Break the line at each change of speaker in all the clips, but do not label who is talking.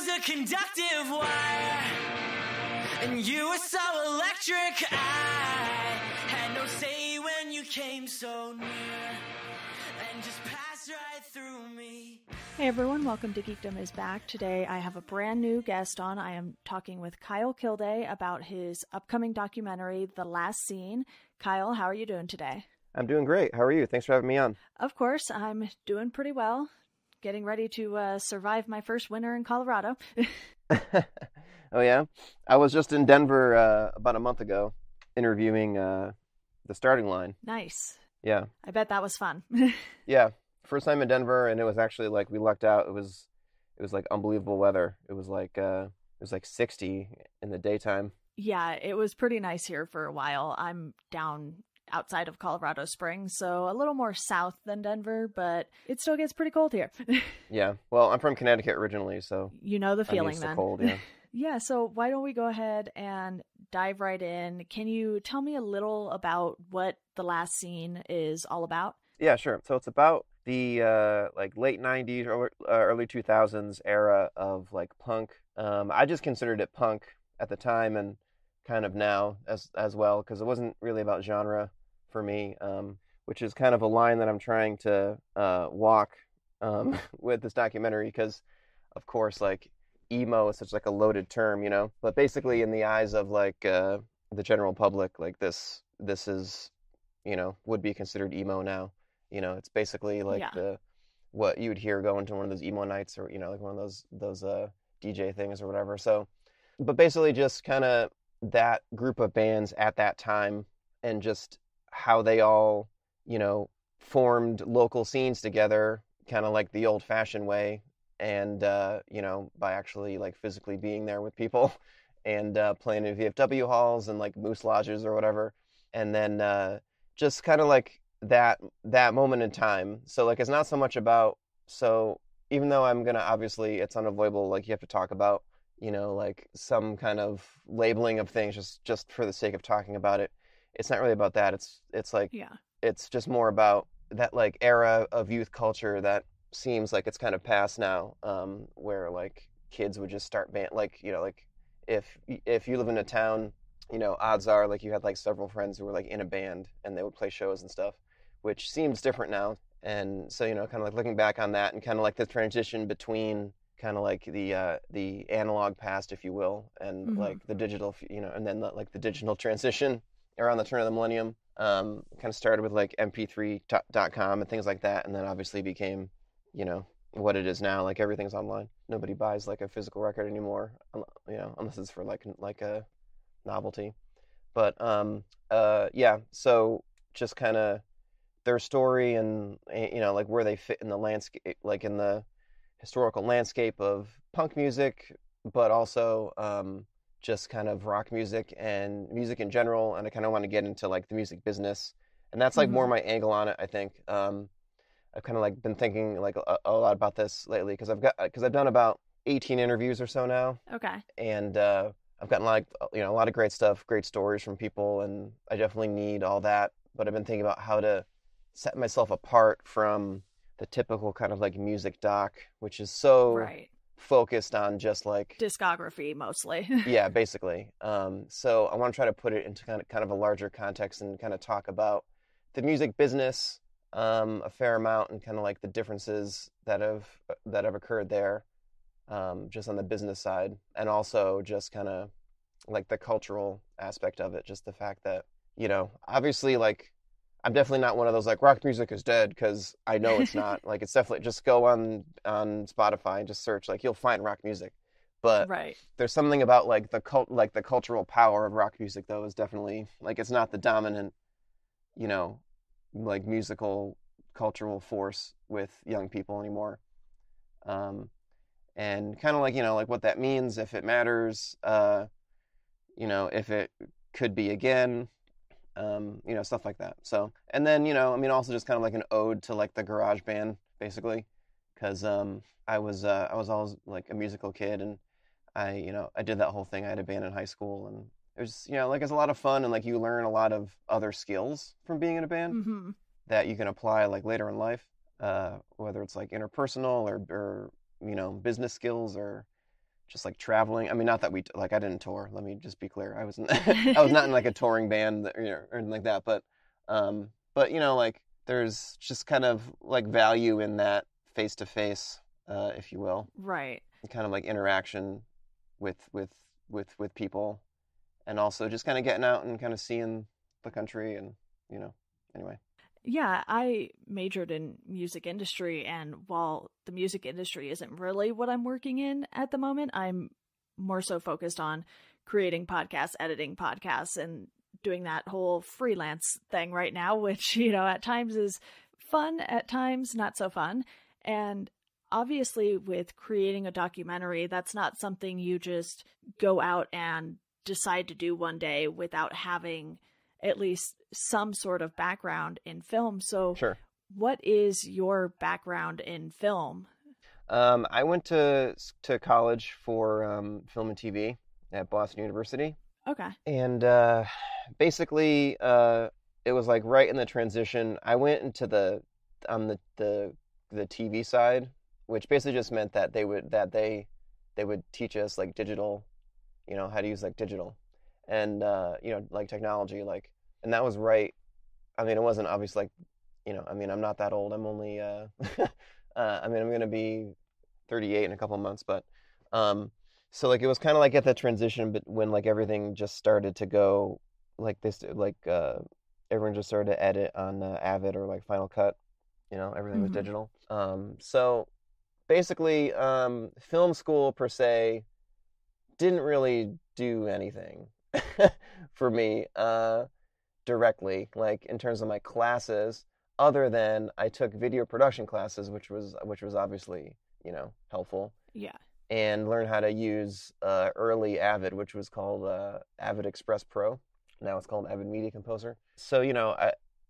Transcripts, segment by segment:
was a conductive wire, and you were so electric. I had no say when you came so near, and just passed right through me.
Hey everyone, welcome to Geekdom is Back. Today I have a brand new guest on. I am talking with Kyle Kilday about his upcoming documentary, The Last Scene. Kyle, how are you doing today?
I'm doing great. How are you? Thanks for having me on.
Of course, I'm doing pretty well. Getting ready to survive my first winter in Colorado.
Oh, yeah? I was just in Denver about a month ago interviewing the starting line.
Nice.
Yeah.
I bet that was fun.
Yeah. First time in Denver, and it was actually like we lucked out. It was like unbelievable weather. It was like 60 in the daytime.
Yeah, it was pretty nice here for a while. I'm down outside of Colorado Springs, so a little more south than Denver, but it still gets pretty cold here.
Yeah. Well, I'm from Connecticut originally, so
you know the feeling
I'm used
then.
to cold, yeah.
Yeah, so why don't we go ahead and dive right in. Can you tell me a little about what The Last Scene is all about?
Yeah, sure. So it's about the like late 90s or early 2000s era of like punk. I just considered it punk at the time and kind of now as well, because it wasn't really about genre for me, which is kind of a line that I'm trying to walk with this documentary, because of course like emo is such like a loaded term, you know, but basically in the eyes of like the general public, like this is, you know, would be considered emo now. You know, it's basically like what you would hear going to one of those emo nights, or, you know, like one of those DJ things or whatever. So, but basically just kind of that group of bands at that time, and just how they all, you know, formed local scenes together, kind of like the old fashioned way, and, you know, by actually like physically being there with people and playing in VFW halls and like Moose Lodges or whatever. And then just kind of like that moment in time. So like it's not so much about, so even though I'm gonna, obviously it's unavoidable, like you have to talk about, you know, like some kind of labeling of things just for the sake of talking about it. It's not really about that. It's like it's just more about that like era of youth culture that seems like it's kind of past now, where like kids would just start band, like, you know, like if you live in a town, you know, odds are like you had like several friends who were like in a band and they would play shows and stuff, which seems different now. And so, you know, kind of like looking back on that and kind of like the transition between kind of like the analog past, if you will, and like the digital, you know, and then like the digital transition around the turn of the millennium, kind of started with like mp3.com and things like that, and then obviously became, you know, what it is now. Like everything's online. Nobody buys like a physical record anymore, you know, unless it's for like a novelty. But yeah, so just kind of their story and, you know, like where they fit in the landscape, like in the historical landscape of punk music, but also just kind of rock music and music in general. And I kind of want to get into like the music business, and that's like more my angle on it, I think. I've kind of like been thinking like a lot about this lately, because I've done about 18 interviews or so now.
Okay.
And I've gotten like, you know, a lot of great stuff, great stories from people, and I definitely need all that. But I've been thinking about how to set myself apart from the typical kind of like music doc, which is so focused on just like
discography mostly.
Yeah, basically. So I want to try to put it into kind of a larger context and kind of talk about the music business a fair amount, and kind of like the differences that have occurred there, just on the business side, and also just kind of like the cultural aspect of it. Just the fact that, you know, obviously like I'm definitely not one of those like rock music is dead, because I know it's not. Like it's definitely, just go on Spotify and just search, like you'll find rock music. But there's something about like the cultural power of rock music, though, is definitely like it's not the dominant, you know, like musical cultural force with young people anymore. And kind of like, you know, like what that means, if it matters, you know, if it could be again, you know, stuff like that. So, and then, you know, I mean, also just kind of like an ode to like the garage band, basically, because I was always like a musical kid, and I did that whole thing. I had a band in high school, and it was, you know, like it's a lot of fun, and like you learn a lot of other skills from being in a band that you can apply like later in life, whether it's like interpersonal or you know, business skills, or just like traveling. I mean, not that I didn't tour. Let me just be clear. I was I was not in like a touring band or anything like that. But like there's just kind of like value in that face to face, if you will.
Right.
Kind of like interaction with people, and also just kind of getting out and kind of seeing the country, and anyway.
Yeah, I majored in music industry, and while the music industry isn't really what I'm working in at the moment, I'm more so focused on creating podcasts, editing podcasts, and doing that whole freelance thing right now, which, at times is fun, at times not so fun. And obviously with creating a documentary, that's not something you just go out and decide to do one day without having at least some sort of background in film. So
Sure.
What is your background in film?
I went to college for film and TV at Boston University.
Okay.
And basically, it was like right in the transition. I went into the TV side, which basically just meant that they would teach us like digital, how to use like digital, and like technology, like, and that was right. I mean, it wasn't obviously like, I mean, I'm not that old. I'm only I mean, I'm gonna be 38 in a couple months, but so like it was kind of like at the transition, but when like everything just started to go like this, like everyone just started to edit on Avid or like Final Cut, everything was digital. So basically, film school per se didn't really do anything for me directly, like in terms of my classes, other than I took video production classes, which was obviously helpful.
Yeah.
And learn how to use early Avid, which was called Avid Express Pro. Now it's called Avid Media Composer. So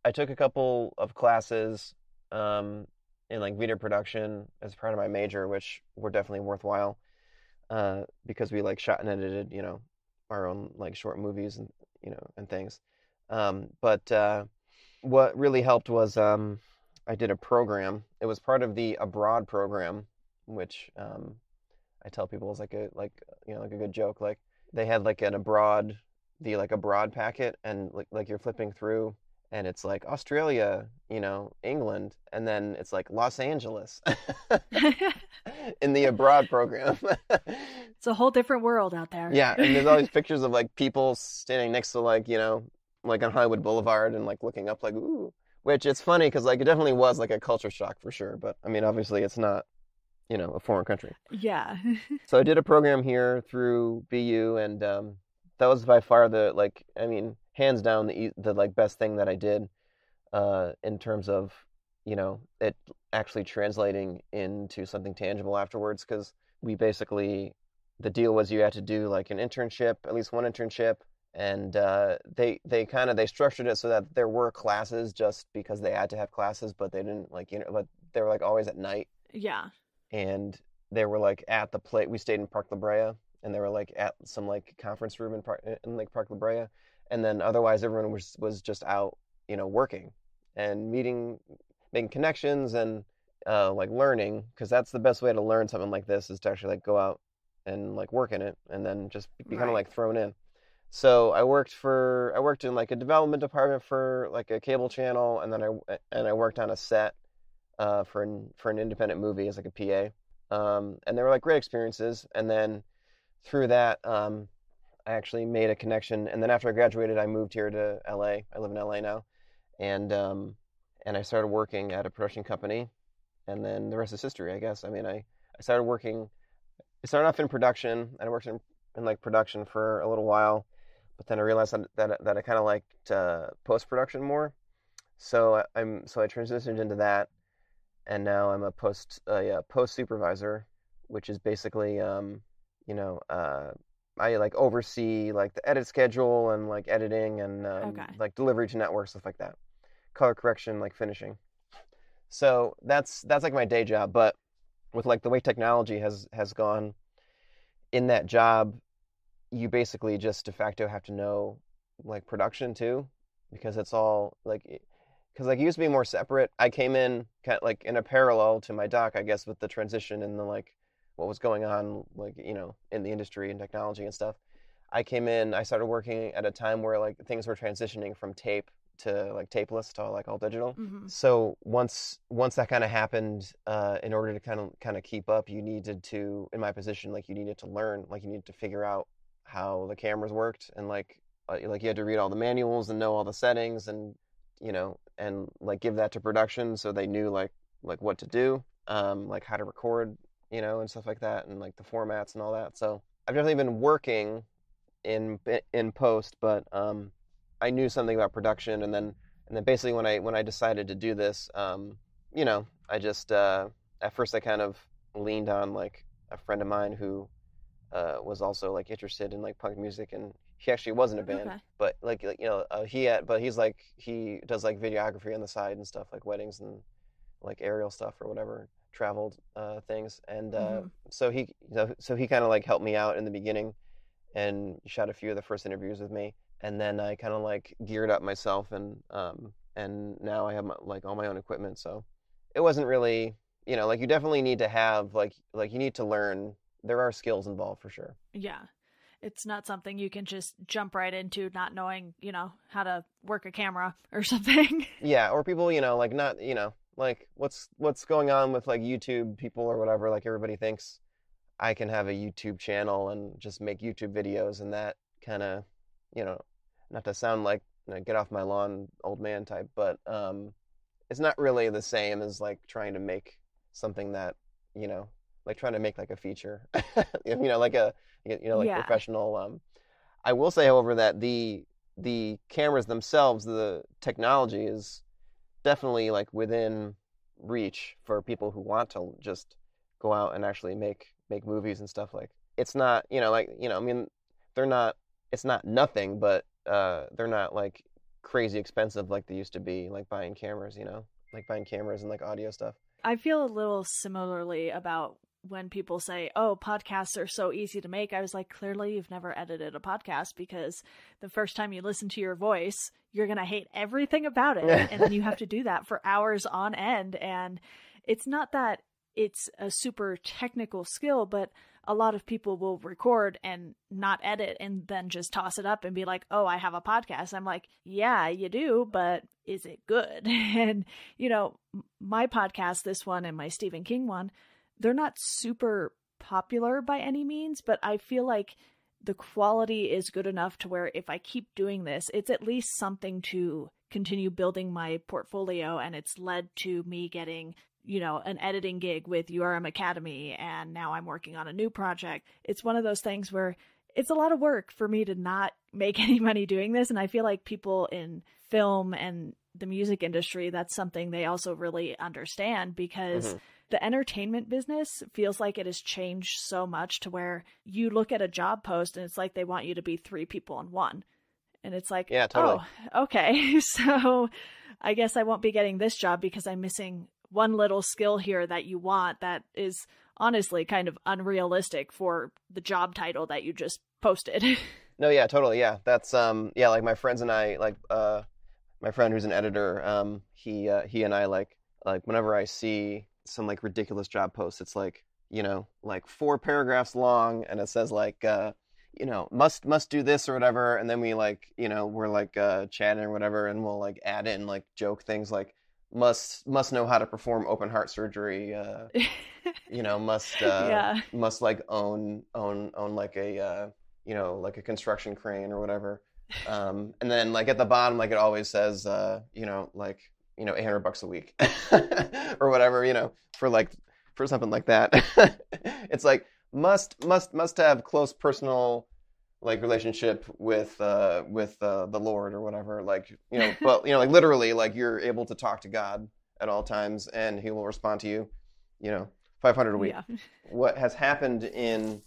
I took a couple of classes in like video production as part of my major, which were definitely worthwhile because we like shot and edited our own like short movies and and things. But what really helped was I did a program. It was part of the abroad program, which I tell people is like a good joke. Like they had like abroad packet, and like you're flipping through, and it's like Australia, England, and then it's like Los Angeles in the abroad program.
It's a whole different world out there.
Yeah, and there's all these pictures of like people standing next to like like on Hollywood Boulevard and like looking up like ooh, which it's funny because like it definitely was like a culture shock for sure. But I mean, obviously it's not a foreign country.
Yeah.
So I did a program here through BU, and that was by far hands down the like best thing that I did in terms of it actually translating into something tangible afterwards, because we basically, the deal was you had to do like an internship, at least one internship, and they structured it so that there were classes just because they had to have classes, but they didn't but they were like always at night.
Yeah.
And they were like at the play. We stayed in Park La Brea, and they were like at some like conference room in Park La Brea, and then otherwise everyone was just out, working and meeting, making connections, and like learning, because that's the best way to learn something like this, is to actually like go out and like work in it, and then just be kind of like thrown in. So I worked in like a development department for like a cable channel, and then I worked on a set for an independent movie as like a PA, and they were like great experiences. And then through that, I actually made a connection. And then after I graduated, I moved here to LA. I live in LA now, and I started working at a production company, and then the rest is history, I guess. I mean, I started working. I started off in production, and I worked in like production for a little while, but then I realized that I kind of liked post production more. So I transitioned into that. And now I'm a post supervisor, which is basically, I like oversee like the edit schedule and like editing and like delivery to networks, stuff like that, color correction, like finishing. So that's like my day job. But with like the way technology has gone, in that job, you basically just de facto have to know like production too, because it's all like. Because like it used to be more separate. I came in kind of like in a parallel to my doc, I guess, with the transition in the like what was going on, like, you know, in the industry and technology and stuff. I started working at a time where like things were transitioning from tape to like tapeless to like all digital.
Mm-hmm.
So once that kind of happened, in order to kind of keep up, you needed to, in my position, like you needed to learn, like you needed to figure out how the cameras worked, and like you had to read all the manuals and know all the settings, and you know, and like give that to production so they knew like what to do, like how to record, you know, and stuff like that, and like the formats and all that. So I've definitely been working in post, but I knew something about production, and then basically when I decided to do this, you know, I just at first I kind of leaned on like a friend of mine who was also like interested in like punk music, and he actually was in a band,
Okay.
but like you know he does like videography on the side and stuff, like weddings and like aerial stuff or whatever, traveled things, and
Mm-hmm.
so he kind of like helped me out in the beginning and shot a few of the first interviews with me, and then I kind of like geared up myself, and now I have like all my own equipment, so it wasn't really, you know, like you definitely need to have like you need to learn. There are skills involved for sure.
Yeah. It's not something you can just jump right into not knowing, you know, how to work a camera or something.
Yeah, or people, you know, like not, you know, like what's going on with like YouTube people or whatever, like everybody thinks I can have a YouTube channel and just make YouTube videos, and that kind of, you know, not to sound like, you know, get off my lawn old man type, but it's not really the same as like trying to make something that, you know, like trying to make like a feature, you know, like a, you know, like
Yeah.
professional. I will say, however, that the cameras themselves, the technology is definitely like within reach for people who want to just go out and actually make movies and stuff. Like it's not, you know, like, you know, I mean, it's not nothing, but they're not like crazy expensive like they used to be, like buying cameras, you know, like buying cameras and like audio stuff.
I feel a little similarly about when people say, oh, podcasts are so easy to make. I was like, clearly you've never edited a podcast, because the first time you listen to your voice, you're going to hate everything about it. And then you have to do that for hours on end. And it's not that it's a super technical skill, but a lot of people will record and not edit and then just toss it up and be like, oh, I have a podcast. I'm like, yeah, you do, but is it good? And, you know, my podcast, this one and my Stephen King one, they're not super popular by any means, but I feel like the quality is good enough to where if I keep doing this, it's at least something to continue building my portfolio. And it's led to me getting, you know, an editing gig with URM Academy, and now I'm working on a new project. It's one of those things where it's a lot of work for me to not make any money doing this. And I feel like people in film and the music industry, that's something they also really understand, because the entertainment business feels like it has changed so much to where you look at a job post and it's like they want you to be 3 people in one. And it's like,
Yeah, totally.
oh, okay. So I guess I won't be getting this job because I'm missing one little skill here that you want that is honestly kind of unrealistic for the job title that you just posted.
No, yeah, totally. Yeah. That's yeah, like my friends and I, like my friend who's an editor, he and I like whenever I see some like ridiculous job posts, it's like, you know, like 4 paragraphs long, and it says like you know, must do this or whatever, and then we like, you know, we're like chatting or whatever, and we'll like add in like joke things like must know how to perform open heart surgery, you know, must like own like a you know, like a construction crane or whatever, and then like at the bottom, like it always says you know, like, you know, $800 a week or whatever, you know, for something like that. It's like must have close personal like relationship with the Lord or whatever, like, you know, but you know, like literally, like you're able to talk to God at all times and he will respond to you, you know, 500 a week.
Yeah.
What has happened in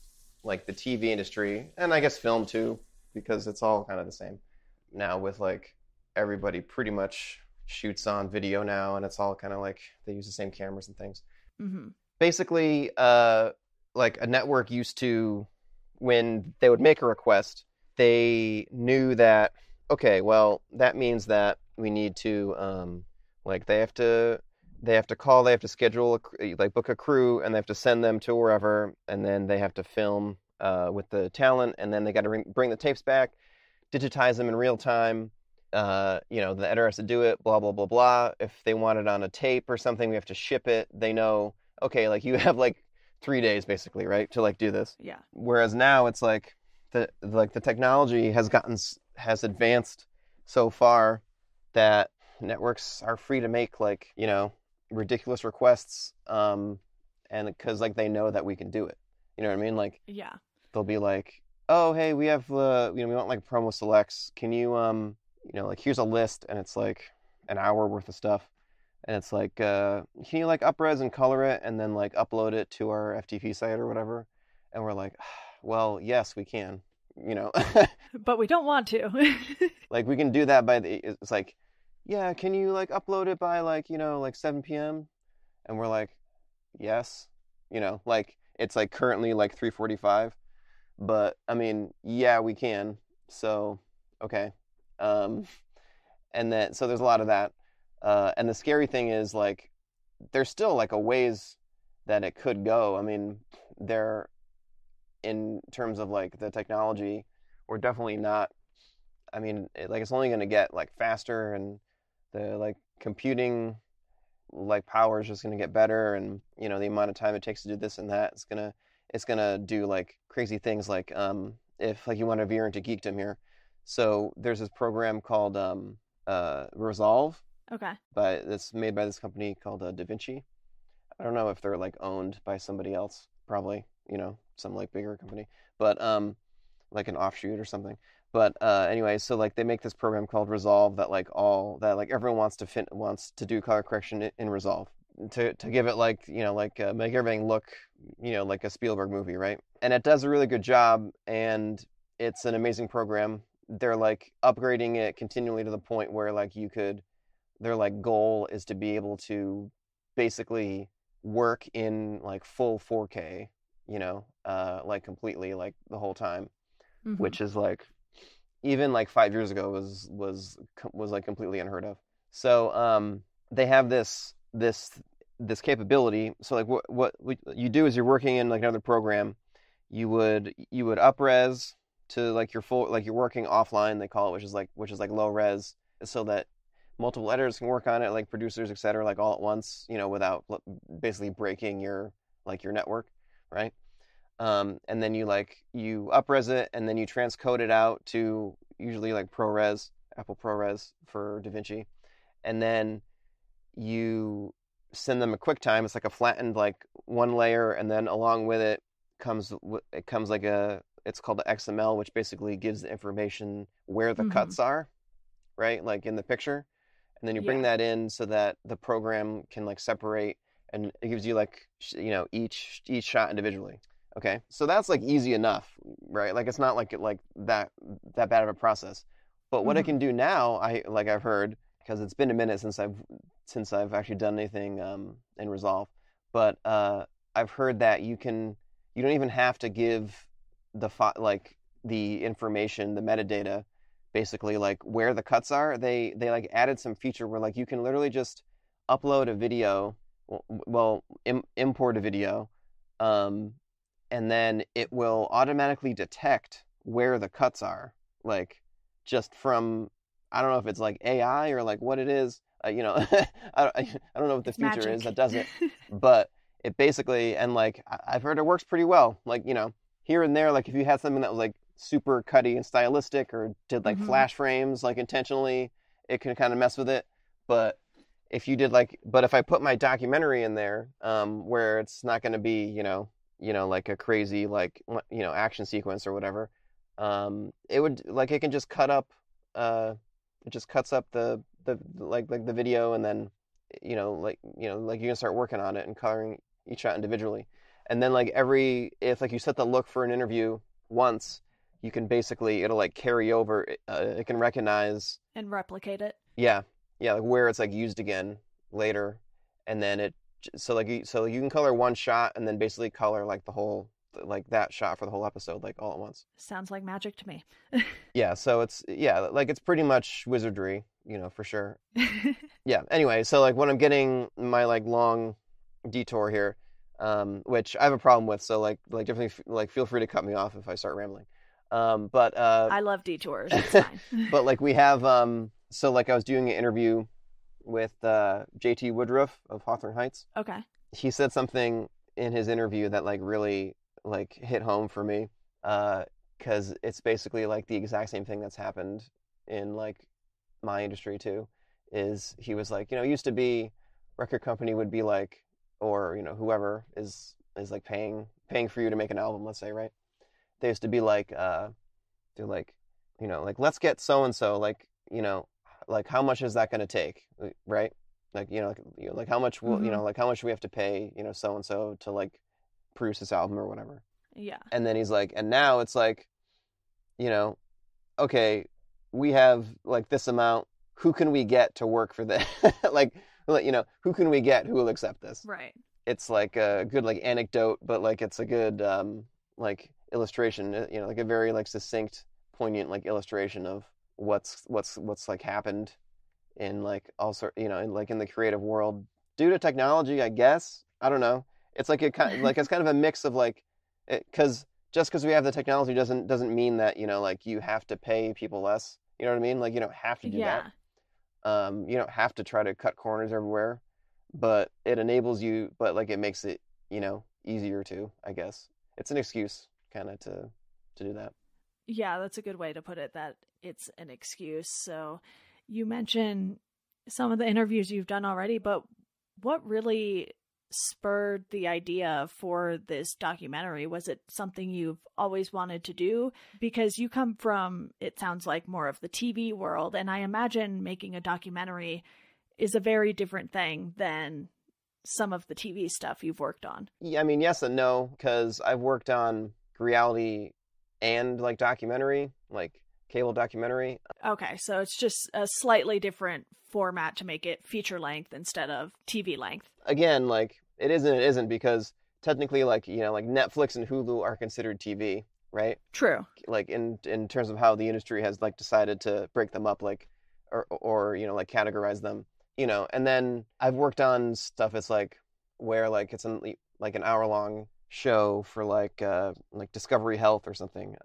like the TV industry, and I guess film too, because it's all kind of the same now, with like everybody pretty much shoots on video now, and it's all kind of like they use the same cameras and things. Basically, like a network used to, when they would make a request, they knew that, okay, well, that means that we need to like they have to they have to call, they have to schedule, like book a crew, and they have to send them to wherever, and then they have to film with the talent, and then they got to bring the tapes back, digitize them in real time. The editor has to do it, blah, blah, blah, blah. If they want it on a tape or something, we have to ship it. They know, okay, like you have like 3 days basically, right, to like do this.
Yeah.
Whereas now it's like the technology has advanced so far that networks are free to make like, ridiculous requests, and because like they know that we can do it. You know what I mean? Like,
yeah,
they'll be like, oh, hey, we have we want like promo selects. Can you like here's a list, and it's like an hour worth of stuff, and it's like, can you like up-res and color it and then like upload it to our FTP site or whatever? And we're like, well, yes, we can,
but we don't want to.
Like we can do that it's like, yeah, can you like upload it by like, like 7 p.m.? And we're like, yes, like it's like currently like 3:45, but I mean, yeah, we can. So, okay. And then, so there's a lot of that. And the scary thing is like, there's still like a ways that it could go. I mean, in terms of like the technology, we're definitely not, I mean, it's only going to get like faster, and the like computing like power is just going to get better, and the amount of time it takes to do this and that, it's gonna do like crazy things. Like if like you want to veer into geekdom here, so there's this program called Resolve.
Okay.
But it's made by this company called DaVinci. I don't know if they're like owned by somebody else, probably, some like bigger company, but like an offshoot or something. But anyway, so like they make this program called Resolve that like everyone wants to do color correction in Resolve to give it like make everything look like a Spielberg movie, right? And it does a really good job, and it's an amazing program. They're like upgrading it continually to the point where like their like goal is to be able to basically work in like full 4K, like completely like the whole time,
Mm-hmm.
which is like even like 5 years ago was like completely unheard of. So they have this capability. So like what you do is you're working in like another program, you would up-res to like your full, like you're working offline, they call it, which is like low res, so that multiple editors can work on it, like producers, etc., like all at once, without basically breaking your network, right? And then you up-res it, and then you transcode it out to usually like ProRes, Apple ProRes for DaVinci, and then you send them a QuickTime. It's like a flattened like one layer, and then along with it comes like it's called the XML, which basically gives the information where the cuts are, right? Like in the picture. And then you bring that in so that the program can like separate, and it gives you like, each shot individually. Okay. So that's like easy enough, right? Like it's not like that bad of a process. But what it can do now, I've heard, because it's been a minute since I've actually done anything in Resolve, but I've heard that you don't even have to give the information, the metadata, basically like where the cuts are. They like added some feature where like you can literally just upload a video, import a video, and then it will automatically detect where the cuts are, like just from, I don't know if it's like AI or like what it is, I don't know what the feature
magic.
is that does it, but it basically, and like I've heard it works pretty well. Like, here and there, like if you had something that was like super cutty and stylistic, or did like flash frames like intentionally, it can kind of mess with it. But if I put my documentary in there, where it's not going to be, like a crazy like action sequence or whatever, it would like, it can just cut up, it just cuts up the the video, and then you can start working on it and coloring each shot individually. And then like if like you set the look for an interview once, you can basically, it'll like carry over, it can recognize
and replicate it.
Yeah, like where it's like used again later, and then so you can color one shot and then basically color like the whole like that shot for the whole episode, like all at once.
Sounds like magic to me.
Yeah, so it's like it's pretty much wizardry, for sure. Yeah. Anyway, so like when I'm getting my like long detour here, which I have a problem with, so like definitely like feel free to cut me off if I start rambling. But
I love detours. It's fine.
but like we have so like I was doing an interview with JT Woodruff of Hawthorne Heights.
Okay.
He said something in his interview that like really like hit home for me, because it's basically like the exact same thing that's happened in like my industry too. Is he was like, it used to be record company would be like, or whoever is like paying for you to make an album, let's say, right? They used to be like, they're like, like let's get so and so, like like how much is that going to take, right? Like like how much will like how much do we have to pay so and so to like produce this album or whatever.
Yeah.
And then he's like, and now it's like, okay, we have like this amount. Who can we get to work for this? like, who can we get who will accept this?
Right.
It's like a good like anecdote, but like it's a good like illustration. Like a very like succinct, poignant like illustration of what's like happened in like also in like in the creative world due to technology, I guess. I don't know. It's like it's kind of a mix of like, because just because we have the technology doesn't mean that like you have to pay people less. You know what I mean? Like you don't have to do that. You don't have to try to cut corners everywhere, but it enables you. But like it makes it easier to. I guess it's an excuse kind of to do that.
Yeah, that's a good way to put it. That it's an excuse. So you mentioned some of the interviews you've done already, but what really spurred the idea for this documentary? Was it something you've always wanted to do? Because you come from, it sounds like, more of the TV world, and I imagine making a documentary is a very different thing than some of the TV stuff you've worked on.
Yeah, I mean, yes and no, because I've worked on reality and like documentary, like cable documentary.
Okay, so it's just a slightly different format to make it feature length instead of TV length.
Again, like it isn't because technically like like Netflix and Hulu are considered TV, right?
True.
Like in terms of how the industry has like decided to break them up, like or like categorize them, and then I've worked on stuff it's like where like it's like an hour long show for like Discovery Health or something.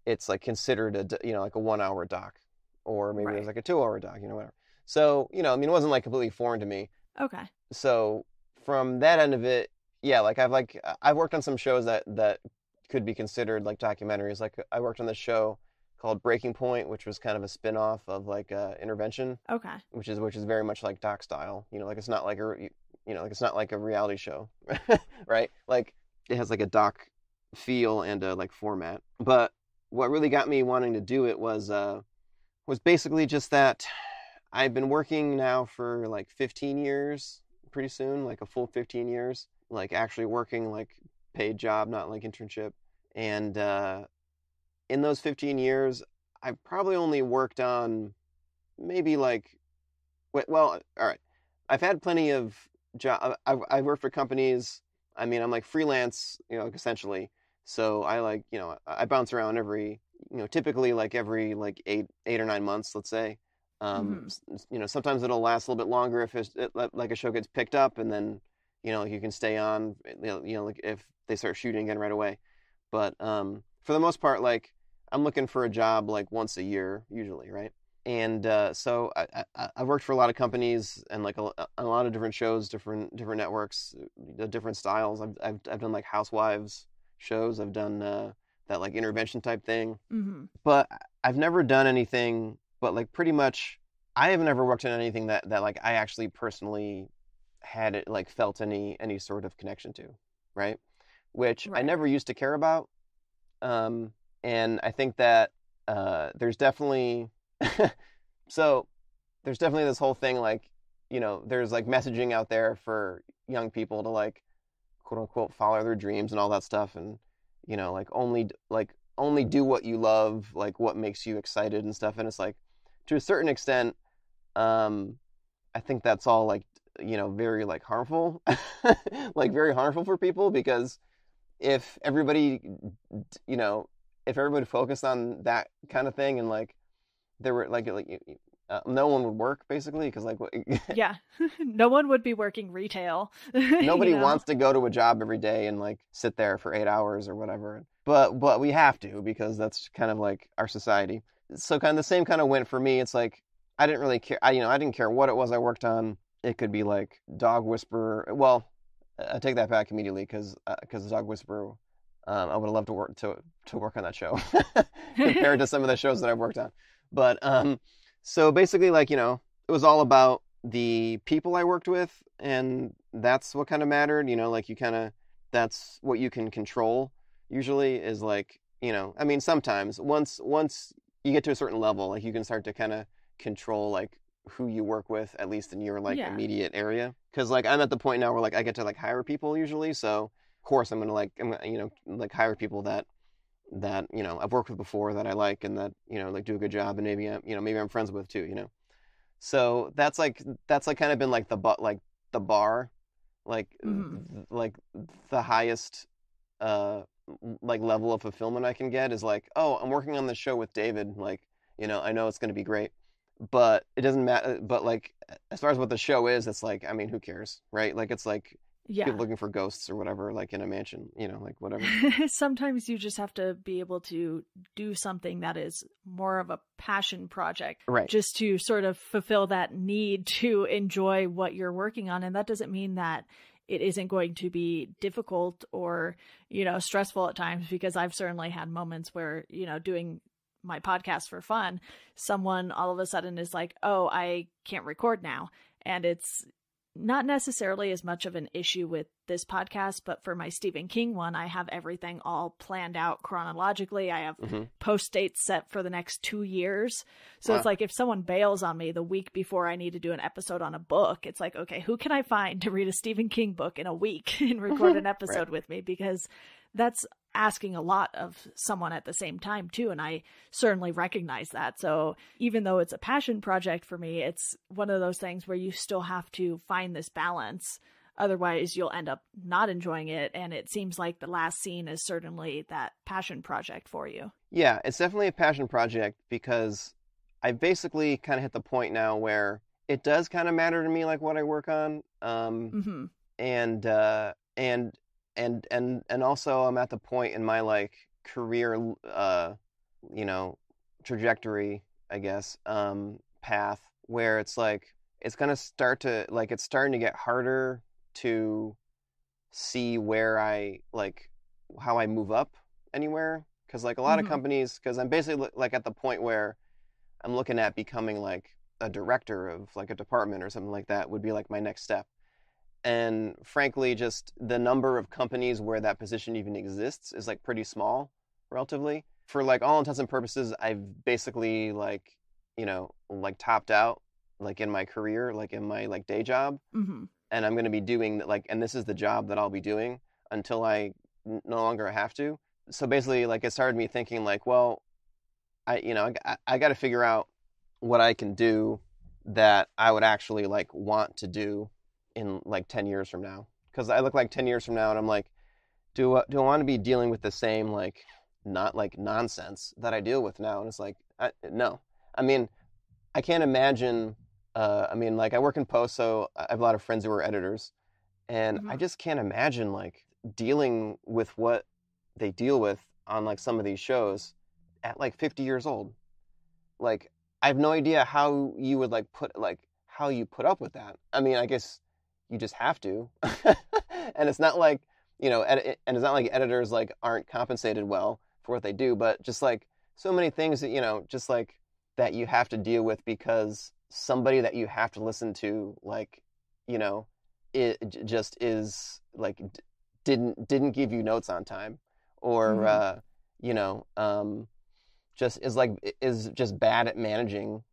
It's like considered like a 1 hour doc, or maybe there's like a 2 hour doc, whatever. So, I mean, it wasn't like completely foreign to me.
Okay.
So from that end of it, yeah, like I've worked on some shows that could be considered like documentaries. Like I worked on this show called Breaking Point, which was kind of a spin-off of like Intervention.
Okay.
Which is very much like doc style. Like it's not like it's not like a reality show, right? Like it has like a doc feel and a like format. But what really got me wanting to do it was basically just that I've been working now for like 15 years, pretty soon, like a full 15 years, like actually working like paid job, not like internship. And in those 15 years, I've probably only worked on maybe like, well, all right. I've had plenty of jobs. I've worked for companies. I mean, I'm like freelance, essentially. So I like, I bounce around every, typically like every like eight or 9 months, let's say. Sometimes it'll last a little bit longer if like a show gets picked up, and then, like you can stay on, like if they start shooting again right away. But for the most part, like I'm looking for a job like once a year usually, right? And so I've worked for a lot of companies and like a lot of different shows, different networks, different styles. I've done like housewives shows. I've done that like intervention type thing.
Mm-hmm.
But I've never done anything. But like pretty much, I have never worked on anything that like I actually personally had it like felt any sort of connection to, right? Which I never used to care about. And I think that there's definitely there's definitely this whole thing like, there's like messaging out there for young people to like quote unquote follow their dreams and all that stuff, and like only do what you love, like what makes you excited and stuff. And it's like, to a certain extent, I think that's all like, very like harmful, like very harmful for people, because if everybody, you know, if everybody focused on that kind of thing, and like there were no one would work basically, because like
Yeah. No one would be working retail.
nobody
You know?
wants to go to a job every day and like sit there for 8 hours or whatever. But we have to, because that's kind of like our society. So kind of the same kind of went for me. It's like I didn't really care. I didn't care what it was I worked on. It could be like Dog Whisperer. Well, I take that back immediately, because Dog Whisperer, I would have loved to work on that show compared to some of the shows that I've worked on. But so basically, like, it was all about the people I worked with, and that's what kind of mattered. Like that's what you can control usually, is like, I mean, sometimes once you get to a certain level, like you can start to kind of control like who you work with, at least in your like immediate area. Because like I'm at the point now where like I get to like hire people usually, so of course I'm gonna hire people that I've worked with before, that I like, and that like do a good job, and maybe I'm friends with too. So that's kind of been like the bar, like like the highest like level of fulfillment I can get is like, oh, I'm working on this show with David, like I know it's going to be great, but it doesn't matter. But like as far as what the show is, it's like, I mean, who cares, right? Like it's like people looking for ghosts or whatever, like in a mansion, like whatever.
Sometimes you just have to be able to do something that is more of a passion project,
right?
Just to sort of fulfill that need to enjoy what you're working on. And that doesn't mean that it isn't going to be difficult or, stressful at times, because I've certainly had moments where, doing my podcast for fun, someone all of a sudden is like, oh, I can't record now. And it's not necessarily as much of an issue with this podcast, but for my Stephen King one, I have everything all planned out chronologically. I have post dates set for the next 2 years. So It's like if someone bails on me the week before I need to do an episode on a book, it's like, okay, who can I find to read a Stephen King book in a week and record an episode with me? Because that's asking a lot of someone at the same time too, and I certainly recognize that. So even though it's a passion project for me, it's one of those things where you still have to find this balance, otherwise you'll end up not enjoying it. And it seems like the last scene is certainly that passion project for you.
Yeah, it's definitely a passion project, because I basically kind of hit the point now where it does kind of matter to me, like what I work on, and also I'm at the point in my like career trajectory, I guess, path, where it's like it's gonna start to like, it's starting to get harder to see where I like how I move up anywhere, because like a lot of companies, because I'm basically like at the point where I'm looking at becoming like a director of like a department or something like that would be like my next step. And frankly, just the number of companies where that position even exists is like pretty small, relatively. For like all intents and purposes, I've basically like, like topped out, like in my career, like in my like day job. And I'm going to be doing like, and this is the job that I'll be doing until I no longer have to. So basically, like it started me thinking like, well, I got to figure out what I can do that I would actually like want to do in like 10 years from now, because I look like 10 years from now and I'm like, do I want to be dealing with the same like not like nonsense that I deal with now? And it's like, no. I mean, I can't imagine. I mean, like I work in post, so I have a lot of friends who are editors, and I just can't imagine like dealing with what they deal with on like some of these shows at like 50 years old. Like I have no idea how you would like how you put up with that. I mean, I guess you just have to. And it's not like, and it's not like editors like aren't compensated well for what they do, but just like so many things that, just like that you have to deal with because somebody that you have to listen to, like, it just is like, didn't give you notes on time, or, just is just bad at managing,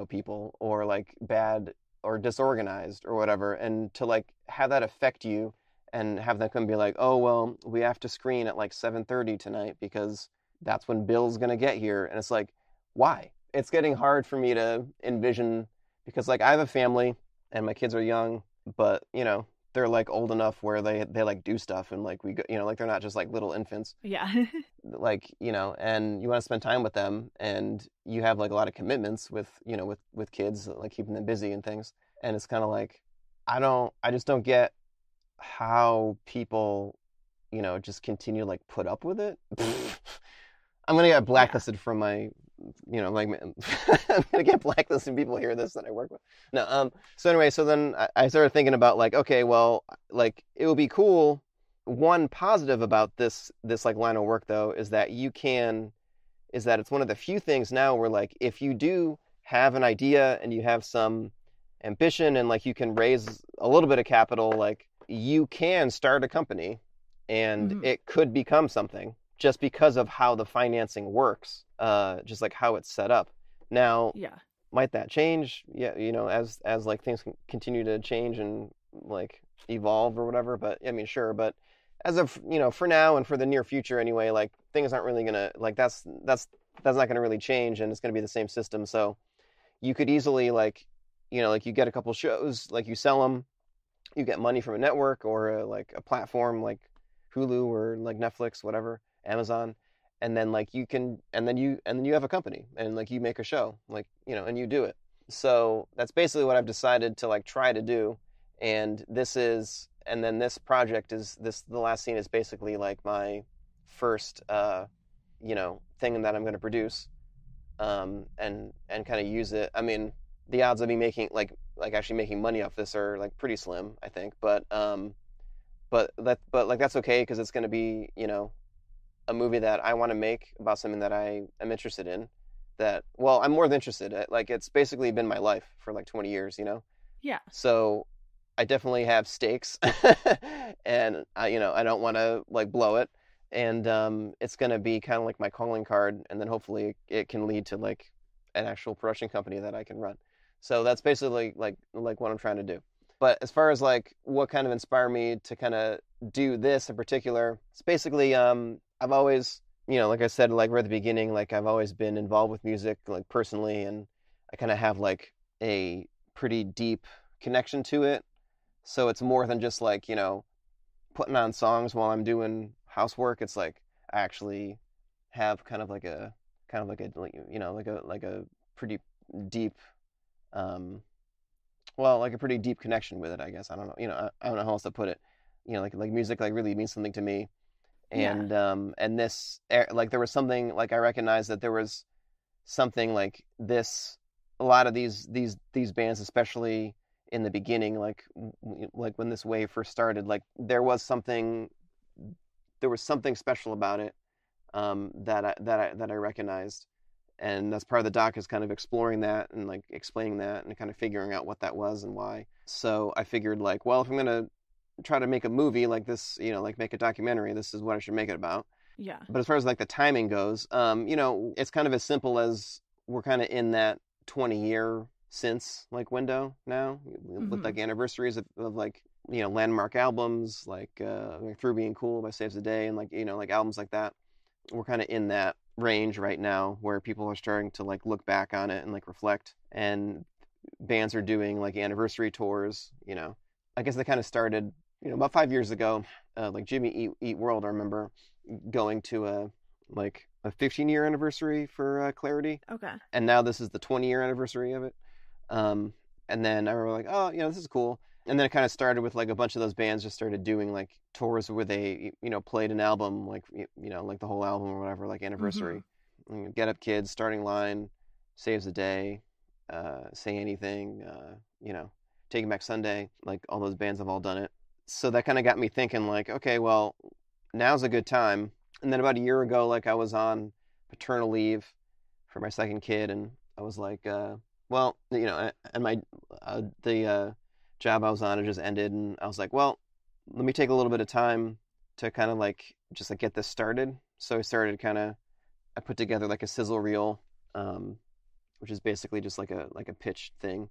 people, or like bad or disorganized or whatever, and to like have that affect you and have them come and be like, oh, well, we have to screen at like 7:30 tonight because that's when Bill's going to get here. And it's like, why? It's getting hard for me to envision, because like I have a family and my kids are young, but they're like old enough where they like do stuff, and like we go, like they're not just like little infants.
Yeah.
Like, and you want to spend time with them, and you have like a lot of commitments with, with kids, like keeping them busy and things. And it's kind of like, I just don't get how people, just continue to like put up with it. I'm gonna get blacklisted from my, like I'm gonna get blacklisted when people hear this that I work with. No, so anyway, so then I started thinking about like, okay, well, like it would be cool. One positive about this like line of work though is that it's one of the few things now where like if you do have an idea and you have some ambition and like you can raise a little bit of capital, like you can start a company and it could become something just because of how the financing works, just like how it's set up. Now, might that change? Yeah, as like things continue to change and like evolve or whatever. But I mean, sure. But as of for now and for the near future anyway, like things aren't really gonna like that's not gonna really change, and it's gonna be the same system. So you could easily like like you get a couple shows, like you sell them, you get money from a network or like a platform like Hulu or like Netflix, whatever, Amazon, and then like you have a company and like you make a show, like and you do it. So that's basically what I've decided to like try to do. And this project is the last scene is basically like my first thing that I'm going to produce, and kind of use it. I mean, the odds of me making like actually making money off this are like pretty slim, I think, but like that's okay because it's going to be a movie that I want to make about something that I am interested in. I'm more than interested in. Like it's basically been my life for like 20 years,
Yeah.
So I definitely have stakes, and I don't want to like blow it, and it's going to be kind of like my calling card, and then hopefully it can lead to like an actual production company that I can run. So that's basically like what I'm trying to do. But as far as like what kind of inspired me to kind of do this in particular, it's basically I've always, like I said, like right at the beginning, like I've always been involved with music, like personally, and I kind of have like a pretty deep connection to it. So it's more than just like, putting on songs while I'm doing housework. It's like I actually have kind of a pretty deep, like a pretty deep connection with it, I guess. I don't know, I don't know how else to put it. Like music like really means something to me. And and this like there was something like I recognized that there was something like this. A lot of these bands, especially in the beginning, like when this wave first started, like there was something special about it, that I recognized, and that's part of the doc is kind of exploring that and like explaining that and kind of figuring out what that was and why. So I figured like, well, if I'm gonna try to make a movie like this, like make a documentary, this is what I should make it about.
Yeah.
But as far as like the timing goes, it's kind of as simple as we're kind of in that 20-year since like window now with like anniversaries of like landmark albums like Through Being Cool by Saves the Day and like like albums like that. We're kind of in that range right now where people are starting to like look back on it and like reflect, and bands are doing like anniversary tours. I guess they kind of started about 5 years ago, like Jimmy Eat World. I remember going to a 15-year anniversary for Clarity.
Okay.
And now this is the 20-year anniversary of it. And then I remember like, oh, this is cool. And then it kind of started with like a bunch of those bands just started doing like tours where they, played an album, like, like the whole album or whatever, like anniversary. Get Up Kids, Starting Line, Saves the Day, Say Anything, Taking Back Sunday, like all those bands have all done it. So that kind of got me thinking like, okay, well, now's a good time. And then about a year ago, like I was on paternal leave for my second kid, and I was like, well, and my the job I was on had just ended, and I was like, well, let me take a little bit of time to kind of like just like get this started. So I put together like a sizzle reel, which is basically just like a pitch thing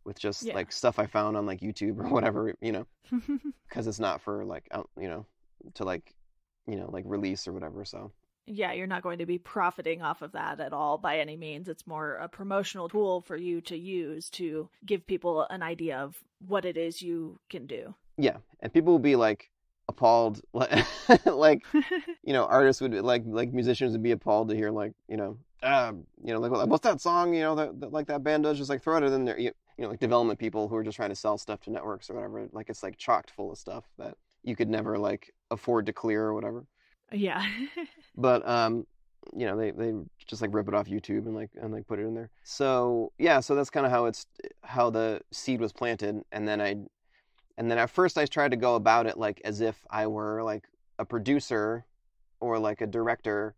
with just like stuff I found on like YouTube or whatever, because it's not for like to like like release or whatever. So
yeah, you're not going to be profiting off of that at all by any means. It's more a promotional tool for you to use to give people an idea of what it is you can do.
Yeah, and people will be like appalled, like artists would like musicians would be appalled to hear like like what's that song that like that band does, just like throw it in there. Like development people who are just trying to sell stuff to networks or whatever, like it's like chocked full of stuff that you could never like afford to clear or whatever.
Yeah.
But they just like rip it off YouTube and like put it in there. So yeah, so that's kind of how the seed was planted, and then at first I tried to go about it like as if I were like a producer or like a director,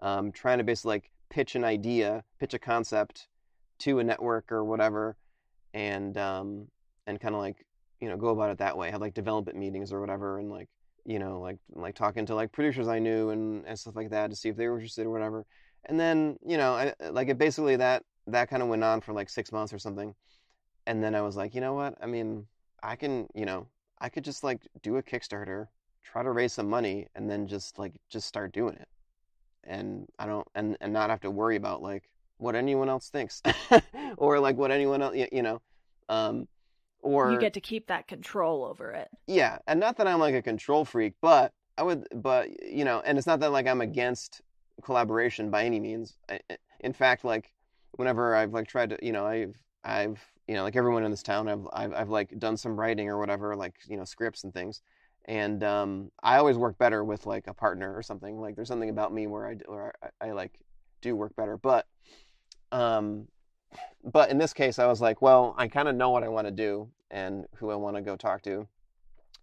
trying to basically like pitch a concept to a network or whatever, and kind of like go about it that way. Have like development meetings or whatever, and like like talking to like producers I knew and stuff like that to see if they were interested or whatever. And then it basically that kind of went on for like 6 months or something, and then I was like, you know what? I mean, I could just like do a Kickstarter, try to raise some money, and then just start doing it, and I don't and not have to worry about like what anyone else thinks or like what anyone else or
you get to keep that control over it.
Yeah, and not that I'm like a control freak, but and it's not that like I'm against collaboration by any means. In fact, like whenever I've like tried to, I've like everyone in this town, I've like done some writing or whatever, like scripts and things, and I always work better with like a partner or something. Like there's something about me where I like do work better, but in this case I was like, well, I kind of know what I want to do and who I want to go talk to,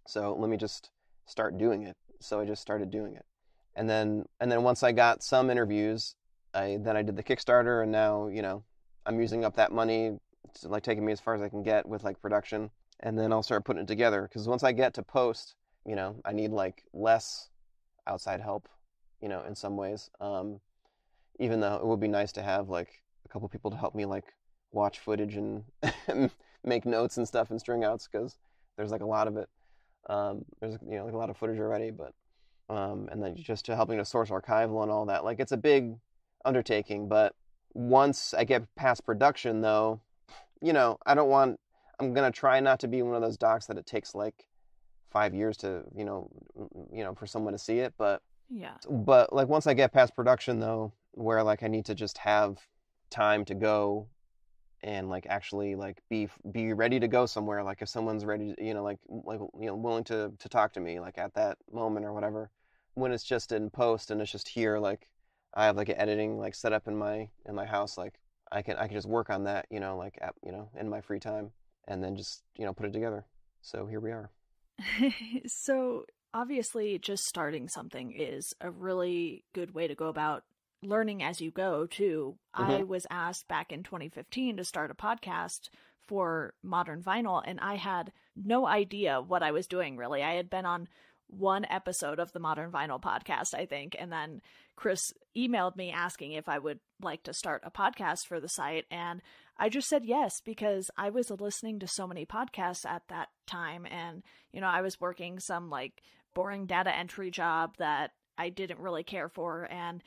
so let me just start doing it. So I just started doing it, and then once I got some interviews, I did the Kickstarter, and now I'm using up that money. It's like taking me as far as I can get with like production, and then I'll start putting it together, because once I get to post, I need like less outside help, in some ways, even though it would be nice to have like a couple people to help me like watch footage and make notes and stuff and string outs, because there's like a lot of it. There's like a lot of footage already, but and then just to helping to source archival and all that, like it's a big undertaking. But once I get past production, though, I'm gonna try not to be one of those docs that it takes like 5 years to for someone to see it. But like once I get past production, though, where like I need to just have time to go and like actually like be ready to go somewhere, like if someone's ready to, willing to talk to me like at that moment or whatever, when it's just in post and it's just here, like I have like an editing like set up in my house, like I can just work on that, like in my free time, and then just put it together. So here we are.
So obviously just starting something is a really good way to go about learning as you go too. Mm-hmm. I was asked back in 2015 to start a podcast for Modern Vinyl, and I had no idea what I was doing, really. I had been on one episode of the Modern Vinyl podcast, I think, and then Chris emailed me asking if I would like to start a podcast for the site, and I just said yes, because I was listening to so many podcasts at that time, and I was working some like boring data entry job that I didn't really care for, and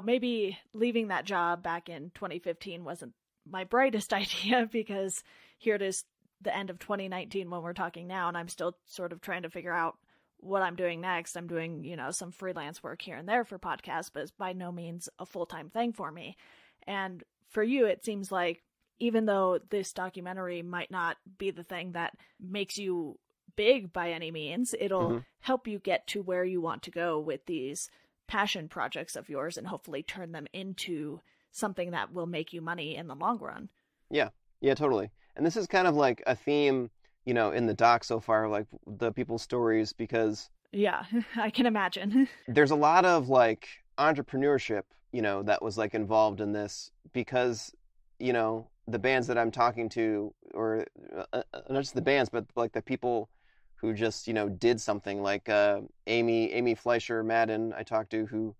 maybe leaving that job back in 2015 wasn't my brightest idea, because here it is the end of 2019 when we're talking now, and I'm still sort of trying to figure out what I'm doing next. I'm doing, some freelance work here and there for podcasts, but it's by no means a full-time thing for me. And for you, it seems like even though this documentary might not be the thing that makes you big by any means, it'll mm-hmm. help you get to where you want to go with these passion projects of yours, and hopefully turn them into something that will make you money in the long run. Yeah,
totally. And this is kind of like a theme, in the doc so far, like the people's stories, because
yeah, I can imagine.
There's a lot of like entrepreneurship, that was like involved in this, because, the bands that I'm talking to, or not just the bands, but like the people who just, did something, like Amy Fleischer Madden I talked to, who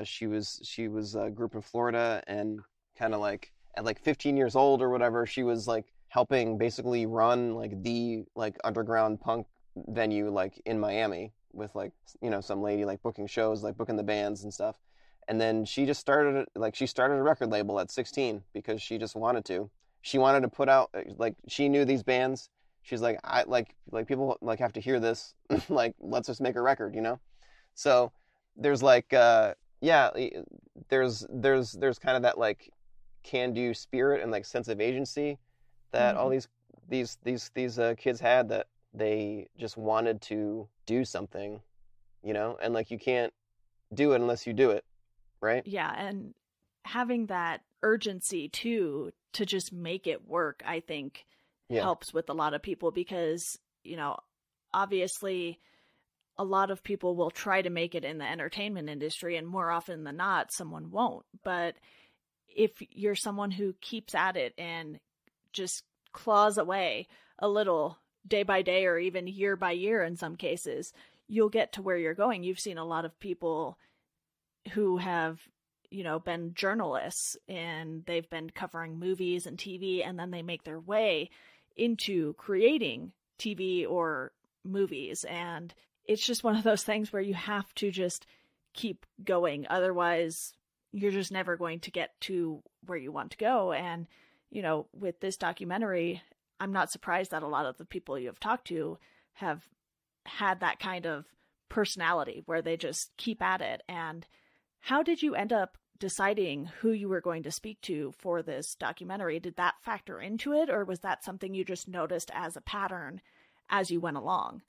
she was a group in Florida, and kind of like at like 15 years old or whatever, she was like helping basically run like the like underground punk venue like in Miami, with like some lady like booking shows, like booking the bands and stuff. And then she just started a record label at 16, because she just wanted to. She wanted to put out, like, she knew these bands. she's like, I like people like have to hear this. Like, let's just make a record, you know? So there's like, yeah, there's kind of that like can-do spirit and like sense of agency that all these kids had, that they just wanted to do something, you know? And like, you can't do it unless you do it, right?
Yeah, and having that urgency too to just make it work, I think helps with a lot of people, because, you know, obviously a lot of people will try to make it in the entertainment industry, and more often than not, someone won't. But if you're someone who keeps at it and just claws away a little day by day, or even year by year in some cases, you'll get to where you're going. You've seen a lot of people who have, you know, been journalists, and they've been covering movies and TV, and then they make their way into creating TV or movies. And it's just one of those things where you have to just keep going. Otherwise, you're just never going to get to where you want to go. And, you know, with this documentary, I'm not surprised that a lot of the people you have talked to have had that kind of personality where they just keep at it. And how did you end up deciding who you were going to speak to for this documentary? Did that factor into it, or was that something you just noticed as a pattern as you went along?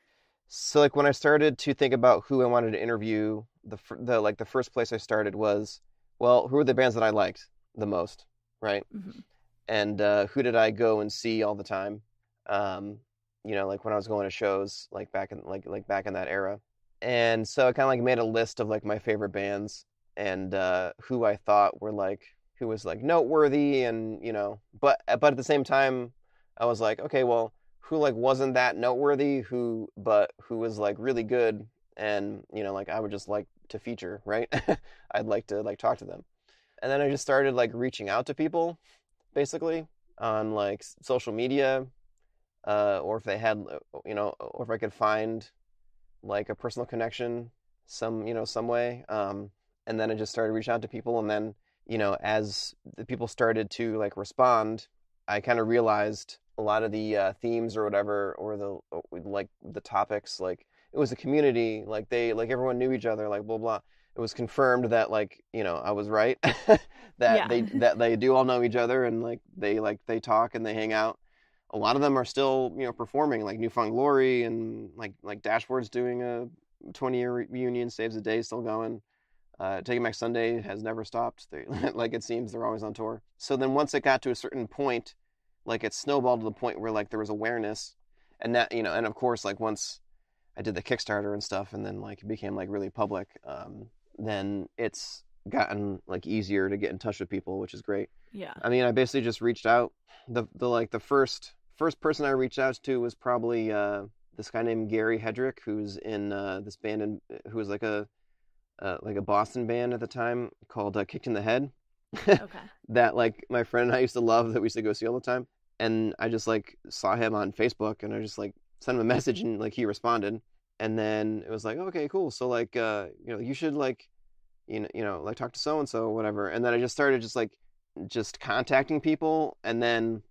So like, when I started to think about who I wanted to interview, the first place I started was, well, who are the bands that I liked the most, right? Mm-hmm. And who did I go and see all the time? You know, like when I was going to shows, like back in back in that era. And so I kind of like made a list of like my favorite bands, and who I thought were like, who was like noteworthy, and, you know, but at the same time, I was like, okay, well, who like wasn't that noteworthy, who was like really good, and, you know, like I would just like to feature, right? I'd like to like talk to them. And then I just started like reaching out to people, basically, on like social media, or if they had, you know, or if I could find like a personal connection some way. And then I just started reaching out to people. And then, you know, as the people started to like respond, I kind of realized a lot of the themes or whatever, or the topics, like it was a community, like everyone knew each other, like blah, blah. It was confirmed that, like, you know, I was right, that they do all know each other, and like they talk and they hang out. A lot of them are still, you know, performing, like New Found Glory, and like Dashboard's doing a 20-year reunion, Saves the Day still going. Taking Back Sunday has never stopped. Like, it seems they're always on tour. So then once it got to a certain point, like it snowballed to the point where like there was awareness, and that, you know, and of course, like once I did the Kickstarter and stuff, and then like it became like really public, then it's gotten like easier to get in touch with people, which is great.
Yeah.
I mean, I basically just reached out. The first person I reached out to was probably this guy named Gary Hedrick, who's in this band, who was like a Boston band at the time called Kicked in the Head.
Okay.
That like my friend and I used to love, that we used to go see all the time. And I just like saw him on Facebook, and I just like sent him a message, and like he responded. And then it was like, okay, cool. So like, you know, you should like, you know, like talk to so and so or whatever. And then I just started just contacting people, and then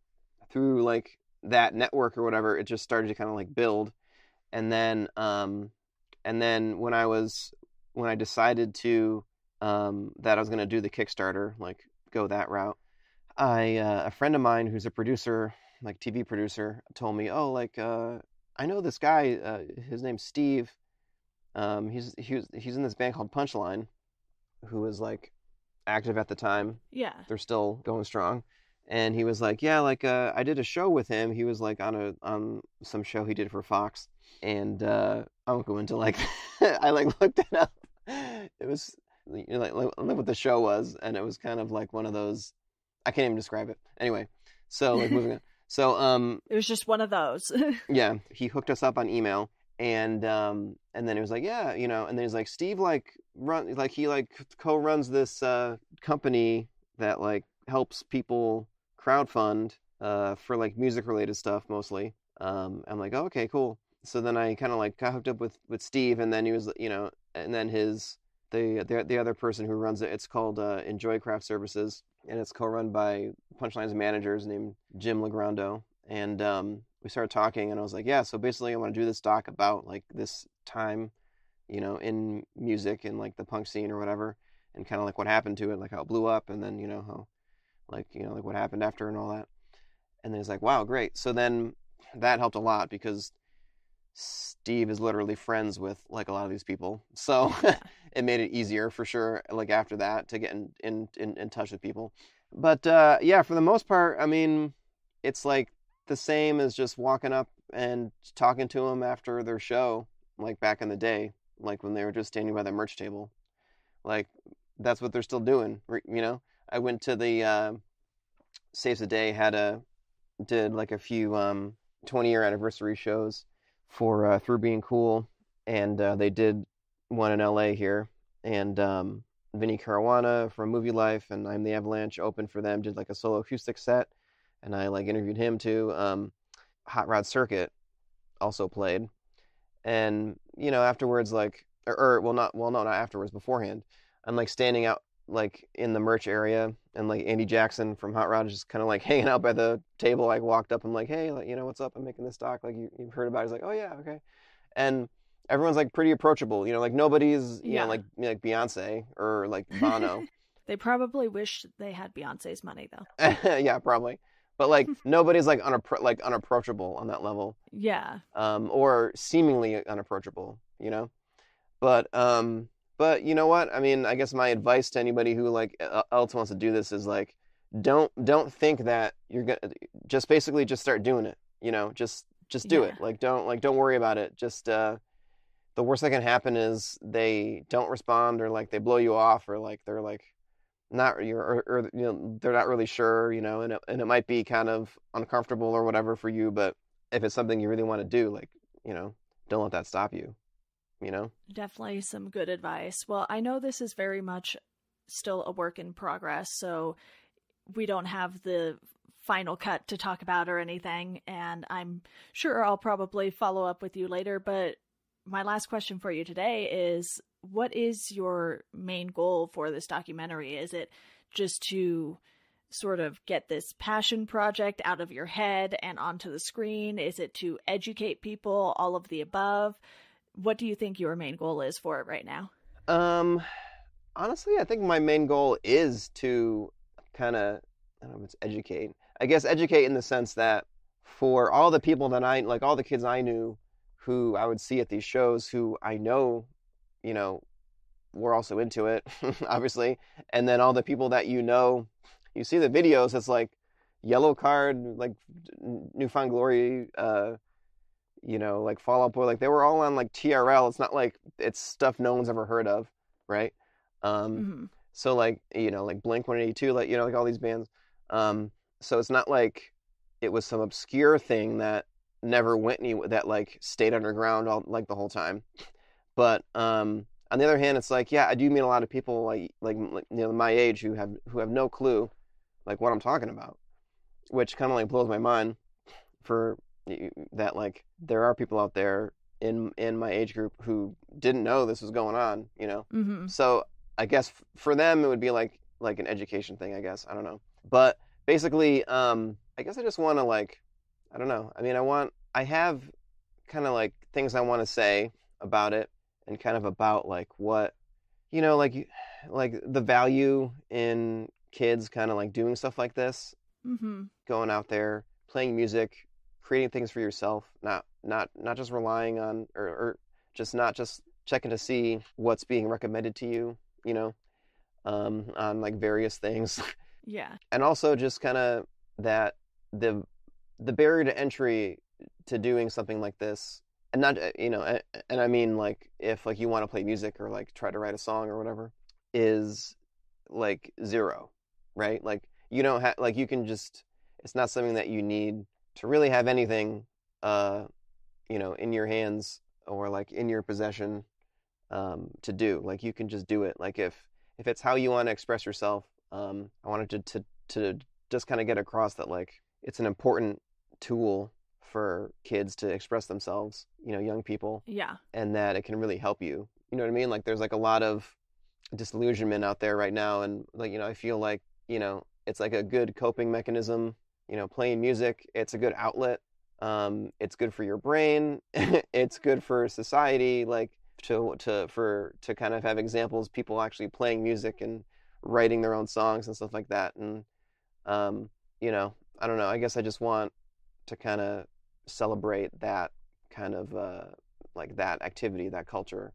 through like that network or whatever, it just started to kind of like build. And then when I decided to that I was going to do the Kickstarter, like go that route, a friend of mine who's a producer, like TV producer, told me, oh, like I know this guy, his name's Steve. He's in this band called Punchline, who was like active at the time.
Yeah. They're
still going strong. And he was like, yeah, like I did a show with him. He was like on some show he did for Fox. And I won't go into like I like looked it up. It was, you know, like what the show was, and it was kind of like one of those, I can't even describe it. Anyway, so like moving on. So
it was just one of those.
Yeah, he hooked us up on email, and then it was like, yeah, you know, and then he's like, Steve he co-runs this company that like helps people crowdfund for like music related stuff mostly. I'm like, oh, okay, cool. So then I kind of like got hooked up with Steve, and then he was, you know, and then the other person who runs it, it's called Enjoy Craft Services, and it's co-run by Punchline's managers named Jim Legrando, and we started talking, and I was like, yeah, so basically I want to do this doc about like this time, in music and like the punk scene or whatever, and kind of like what happened to it, like how it blew up, and then how like like what happened after and all that. And then he's like, wow, great. So then that helped a lot because Steve is literally friends with like a lot of these people, so it made it easier for sure. Like after that, to get in touch with people. But yeah, for the most part, I mean, it's like the same as just walking up and talking to them after their show, like back in the day, like when they were just standing by the merch table. Like that's what they're still doing, I went to the Saves the Day, did like a few 20-year anniversary shows for Through Being Cool, and they did one in LA here, and Vinny Caruana from Movie Life and I'm the Avalanche opened for them, did like a solo acoustic set, and I like interviewed him too. Hot Rod Circuit also played, and afterwards, like, not afterwards, beforehand, I'm like standing out like in the merch area, and like Andy Jackson from Hot Rod is just kind of like hanging out by the table. I walked up and like, hey, like, what's up? I'm making this doc. Like you've heard about it. He's like, oh yeah, okay. And everyone's like pretty approachable. Like nobody's like Beyonce or like Bono.
They probably wish they had Beyonce's money though.
Yeah, probably. But like nobody's like unapproachable on that level.
Yeah.
Or seemingly unapproachable. But you know what? I mean, I guess my advice to anybody who like else wants to do this is like, don't think that you're gonna just start doing it. Just do it. Like don't worry about it. Just the worst that can happen is they don't respond, or like they blow you off, or like they're like not or they're not really sure. And it might be kind of uncomfortable or whatever for you. But if it's something you really want to do, like don't let that stop you.
Definitely some good advice. Well, I know this is very much still a work in progress, so we don't have the final cut to talk about or anything, and I'm sure I'll probably follow up with you later, but my last question for you today is, what is your main goal for this documentary? Is it just to sort of get this passion project out of your head and onto the screen? Is it to educate people, all of the above? What do you think your main goal is for it right now?
Honestly, I think my main goal is to kind of, I don't know if it's educate. I guess educate in the sense that for all the people that all the kids I knew who I would see at these shows, who I know, were also into it, obviously. And then all the people that you see the videos, it's like Yellow Card, like Newfound Glory, like Fall Out Boy, like they were all on like TRL. It's not like it's stuff no one's ever heard of, right? So like like Blink-182, like like all these bands. So it's not like it was some obscure thing that never went that like stayed underground all like the whole time. But on the other hand, it's like, yeah, I do meet a lot of people like my age who have no clue like what I'm talking about, which kind of like blows my mind for that, like there are people out there in my age group who didn't know this was going on, So I guess for them it would be like an education thing, I guess. I don't know. But basically, I guess I just want to like, I don't know. I mean, I have kind of like things I want to say about it, and kind of about like what, like the value in kids kind of like doing stuff like this, going out there, playing music, creating things for yourself, not just relying on or just not just checking to see what's being recommended to you, on like various things.
Yeah.
And also just kind of that the barrier to entry to doing something like this, and not and I mean like if like you want to play music or like try to write a song or whatever, is like zero, right? Like you don't have like you can just, it's not something that you need to really have anything, in your hands or like in your possession, to do. Like you can just do it. Like if it's how you want to express yourself, I wanted to just kind of get across that like it's an important tool for kids to express themselves, young people.
Yeah.
And that it can really help you. You know what I mean? Like there's like a lot of disillusionment out there right now, and like I feel like it's like a good coping mechanism. Playing music, it's a good outlet It's good for your brain. It's good for society, like to kind of have examples, people actually playing music and writing their own songs and stuff like that. And you know, I don't know. I guess I just want to kind of celebrate that kind of like that activity, that culture.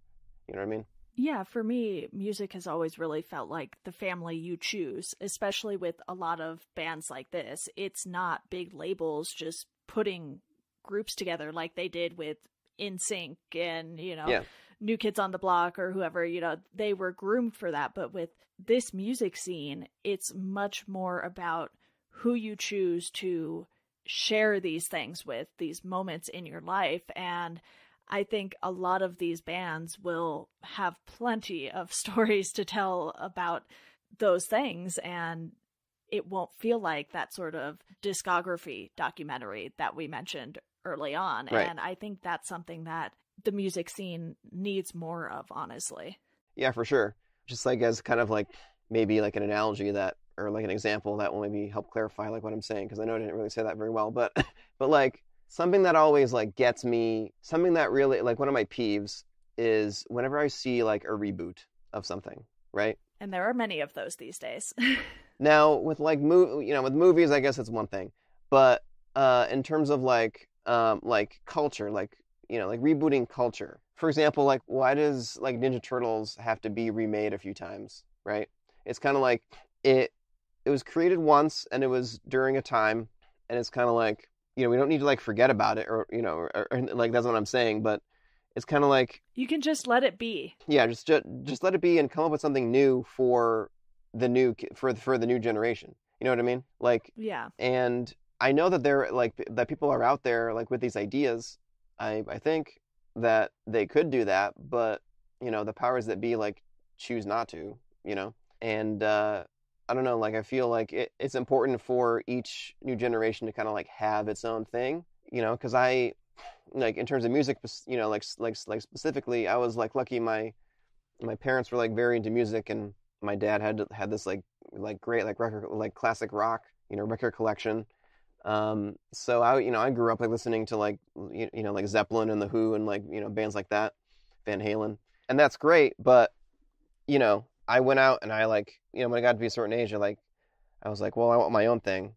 You know what I mean?
Yeah, for me, music has always really felt like the family you choose, especially with a lot of bands like this. It's not big labels just putting groups together like they did with NSYNC and,
Yeah.
New Kids on the Block or whoever, they were groomed for that. But with this music scene, it's much more about who you choose to share these things with, these moments in your life. And I think a lot of these bands will have plenty of stories to tell about those things, and it won't feel like that sort of discography documentary that we mentioned early on.
Right.
And I think that's something that the music scene needs more of, honestly.
Yeah, for sure. Just like as kind of like maybe like an analogy that, or like an example that will maybe help clarify like what I'm saying, because I know I didn't really say that very well, but like something that always like gets me, something that really like one of my peeves is whenever I see like a reboot of something, right?
And there are many of those these days.
Now with like with movies, I guess it's one thing, but in terms of like culture, like like rebooting culture. For example, like why does like Ninja Turtles have to be remade a few times, right? It's kind of like it was created once and it was during a time, and it's kind of like we don't need to like forget about it or or like that's what I'm saying, but it's kind of like
you can just let it be.
Yeah, just let it be and come up with something new for the new generation. You know what I mean? Like
Yeah.
And I know that that people are out there like with these ideas. I think that they could do that, but the powers that be like choose not to. And I don't know. Like I feel like it's important for each new generation to kind of like have its own thing. Because I like in terms of music, like specifically, I was like lucky. My parents were like very into music, and my dad had this like great like record like classic rock record collection. So I grew up like listening to like like Zeppelin and the Who and like bands like that, Van Halen, and that's great. But I went out and I like when I got to be a certain age, I was like, well, I want my own thing.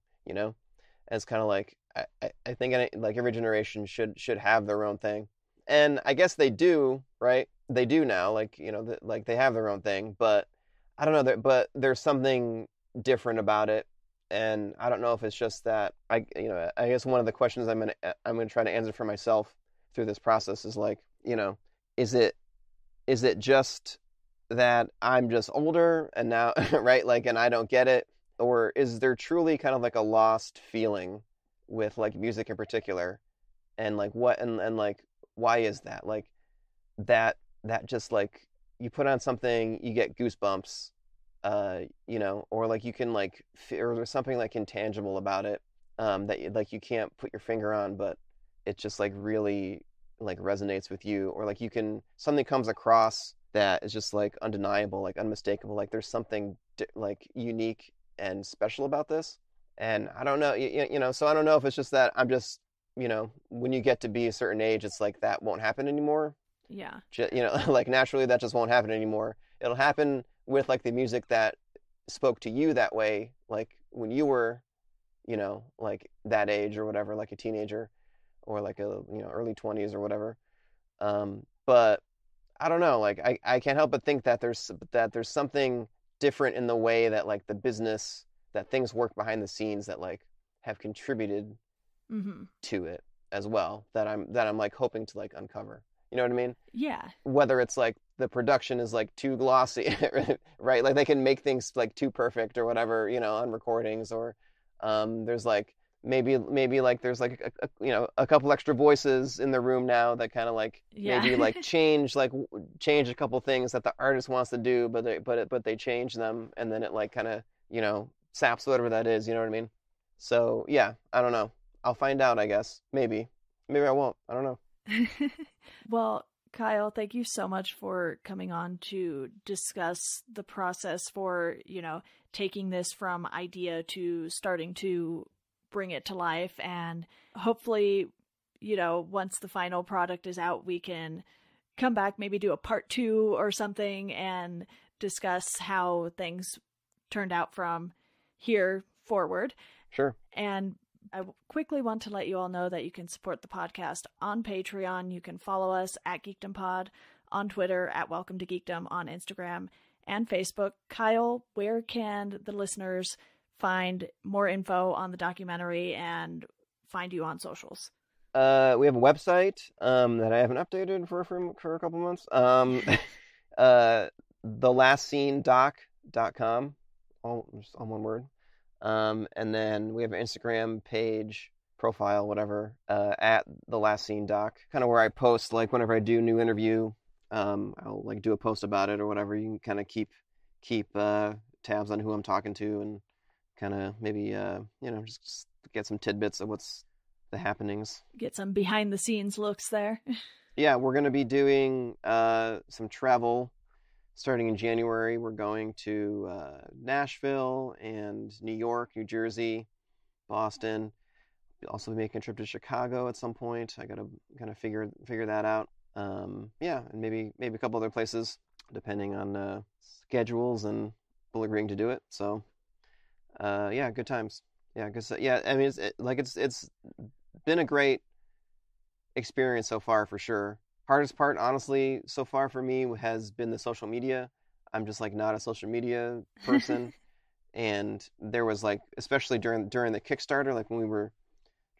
As kind of like I think like every generation should have their own thing, and I guess they do, right? They do now, like like they have their own thing, but I don't know. But there's something different about it. And I don't know if it's just that I guess one of the questions I'm gonna try to answer for myself through this process is like, is it just that I'm just older and now, right? Like, and I don't get it, or is there truly kind of like a lost feeling with like music in particular, and like what and like why is that? Like that just like you put on something, you get goosebumps. Or like you can like, or there's something like intangible about it, that you can't put your finger on, but it just like really like resonates with you, or like something comes across that is just like undeniable, like unmistakable, like there's something like unique and special about this. And I don't know, so I don't know if it's just that I'm just, when you get to be a certain age, it's like that won't happen anymore.
Yeah.
Like naturally that just won't happen anymore. It'll happen with like the music that spoke to you that way, like when you were, like that age or whatever, like a teenager or like a, early 20s or whatever. But I don't know, like I can't help but think that there's something different in the way that like the business, that things work behind the scenes that like have contributed to it as well, that I'm like hoping to like uncover. You know what I mean?
Yeah.
Whether it's like the production is like too glossy, right? Like they can make things like too perfect or whatever, on recordings, or there's like maybe like there's like a couple extra voices in the room now that kind of like maybe like change a couple things that the artist wants to do, but they change them, and then it like kind of saps whatever that is. You know what I mean? So yeah, I don't know. I'll find out, I guess. Maybe I won't. I don't know.
Well, Kyle, thank you so much for coming on to discuss the process for, taking this from idea to starting to bring it to life. And hopefully, once the final product is out, we can come back, maybe do a part 2 or something and discuss how things turned out from here forward.
Sure.
And I quickly want to let you all know that you can support the podcast on Patreon. You can follow us at Geekdom Pod, on Twitter at Welcome to Geekdom, on Instagram and Facebook. Kyle, where can the listeners find more info on the documentary and find you on socials?
We have a website that I haven't updated for a couple months. thelastSceneDoc.com, all one word. And then we have an Instagram page, profile, whatever, at thelastSceneDoc, kind of where I post, like, whenever I do a new interview, I'll like do a post about it or whatever. You can kind of keep tabs on who I'm talking to and kind of maybe just get some tidbits of what's the happenings.
Get some behind the scenes looks there.
Yeah, we're going to be doing some travel starting in January. We're going to Nashville and New York, New Jersey, Boston. We'll also be making a trip to Chicago at some point. I got to kind of figure that out. And maybe a couple other places depending on schedules and people agreeing to do it. So good times. Yeah, because I mean it's been a great experience so far for sure. Hardest part, honestly, so far for me has been the social media. I'm just like not a social media person, and there was like, especially during the Kickstarter, like when we were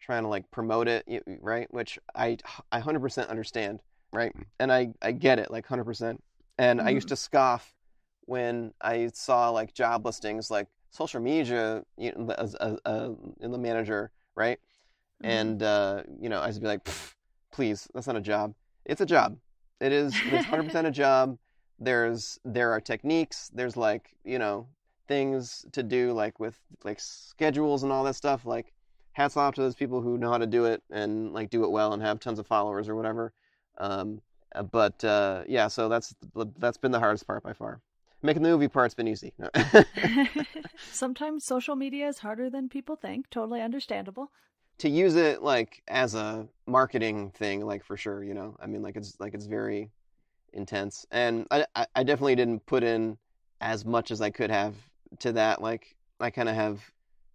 trying to like promote it, right? Which I 100% understand, right? And I get it like 100%. And I used to scoff when I saw like job listings like social media, as the manager, right? And I'd be like, please, that's not a job. It's a job. It is. It's 100% a job. There are techniques. There's like, things to do like with like schedules and all that stuff. Like, hats off to those people who know how to do it and like do it well and have tons of followers or whatever. So that's been the hardest part by far. Making the movie part's been easy.
Sometimes social media is harder than people think. Totally understandable.
To use it like as a marketing thing, like for sure, I mean, it's very intense, and I definitely didn't put in as much as I could have to that. Like, I kind of have,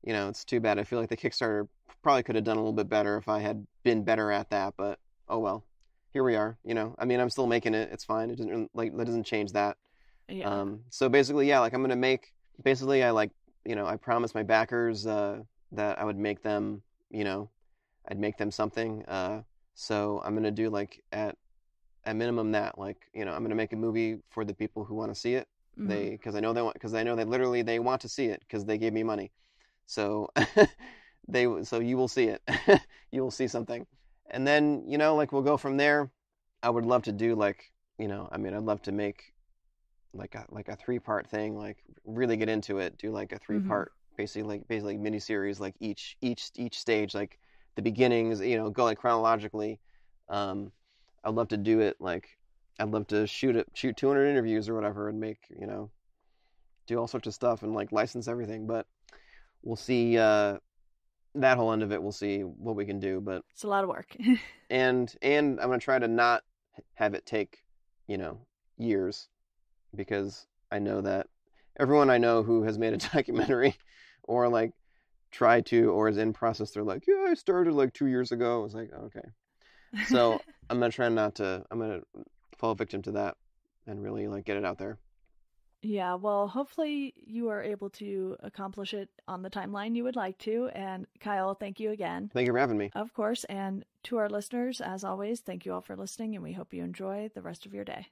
it's too bad. I feel like the Kickstarter probably could have done a little bit better if I had been better at that, but oh well, here we are. I mean, I'm still making it. It's fine. It doesn't that doesn't change that.
Yeah.
So basically, yeah, like I'm gonna make. Basically, I promised my backers that I would make them. I'd make them something. So I'm gonna do like at minimum that, like, I'm gonna make a movie for the people who want to see it. Because I know they literally they want to see it because they gave me money. So so you will see it. You will see something, and then like we'll go from there. I would love to do like I'd love to make like a 3-part thing, like really get into it, do like a 3-part. Basically miniseries, like each stage, like the beginnings, go like chronologically. I'd love to do it like I'd love to shoot 200 interviews or whatever and make do all sorts of stuff and like license everything. But we'll see that whole end of it. We'll see what we can do. But
it's a lot of work.
and I'm gonna try to not have it take years, because I know that everyone I know who has made a documentary or like try to or is in process, they're like, yeah, I started like 2 years ago. I was like, okay. So I'm gonna try I'm gonna fall victim to that and really like get it out there.
Yeah, well, hopefully you are able to accomplish it on the timeline you would like to. And Kyle, thank you again.
Thank you for having me.
Of course. And to our listeners, as always, thank you all for listening, and we hope you enjoy the rest of your day.